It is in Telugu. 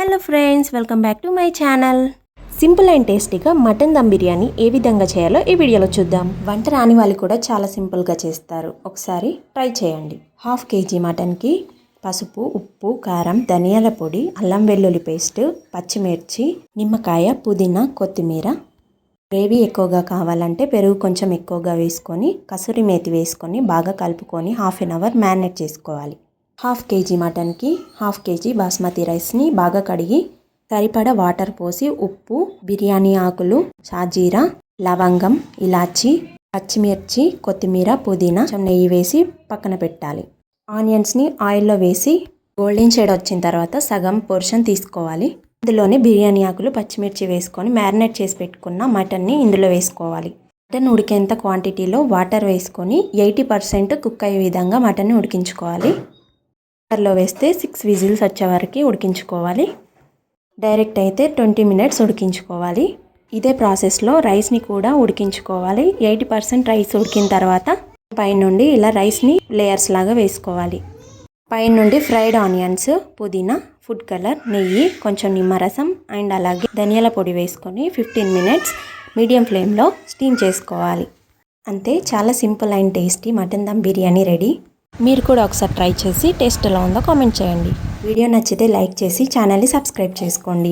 Hello friends, welcome back to my channel. Simple and టేస్టీగా మటన్ దమ్ బిర్యానీ ఏ విధంగా చేయాలో ఈ వీడియోలో చూద్దాం. వంట రాని వాళ్ళు కూడా చాలా సింపుల్గా చేస్తారు. ఒకసారి ట్రై చేయండి. 1/2 kg మటన్కి పసుపు, ఉప్పు, కారం, ధనియాల పొడి, అల్లం వెల్లుల్లి పేస్ట్, పచ్చిమిర్చి, నిమ్మకాయ, పుదీనా, కొత్తిమీర. గ్రేవీ ఎక్కువగా కావాలంటే పెరుగు కొంచెం ఎక్కువగా వేసుకొని కసూరి మేతి వేసుకొని బాగా కలుపుకొని 1/2 అవర్ మ్యారినేట్ చేసుకోవాలి. 1/2 kg మటన్కి 1/2 kg బాస్మతి రైస్ని బాగా కడిగి సరిపడా వాటర్ పోసి ఉప్పు, బిర్యానీ ఆకులు, షాజీరా, లవంగం, ఇలాచి, పచ్చిమిర్చి, కొత్తిమీర, పుదీనా, నెయ్యి వేసి పక్కన పెట్టాలి. ఆనియన్స్ని ఆయిల్లో వేసి గోల్డెన్ షేడ్ వచ్చిన తర్వాత సగం పోర్షన్ తీసుకోవాలి. ఇందులోనే బిర్యానీ ఆకులు, పచ్చిమిర్చి వేసుకొని మ్యారినేట్ చేసి పెట్టుకున్న మటన్ని ఇందులో వేసుకోవాలి. మటన్ ఉడికేంత క్వాంటిటీలో వాటర్ వేసుకొని 80% కుక్ అయ్యే విధంగా మటన్ని ఉడికించుకోవాలి. కుక్కర్లో వేస్తే 6 విజిల్స్ వచ్చే వరకు ఉడికించుకోవాలి. డైరెక్ట్ అయితే 20 మినిట్స్ ఉడికించుకోవాలి. ఇదే ప్రాసెస్లో రైస్ని కూడా ఉడికించుకోవాలి. 80% రైస్ ఉడికిన తర్వాత పైనుండి ఇలా రైస్ని లేయర్స్ లాగా వేసుకోవాలి. పైనుండి ఫ్రైడ్ ఆనియన్స్, పుదీనా, ఫుడ్ కలర్, నెయ్యి, కొంచెం నిమ్మరసం అండ్ అలాగే ధనియాల పొడి వేసుకొని 15 మినిట్స్ మీడియం ఫ్లేమ్లో స్టీమ్ చేసుకోవాలి. అంతే, చాలా simple and tasty mutton dum biryani ready. మీరు కూడా ఒకసారి ట్రై చేసి టేస్ట్ ఎలా ఉందో కామెంట్ చేయండి. వీడియో నచ్చితే లైక్ చేసి ఛానల్ని సబ్స్క్రైబ్ చేసుకోండి.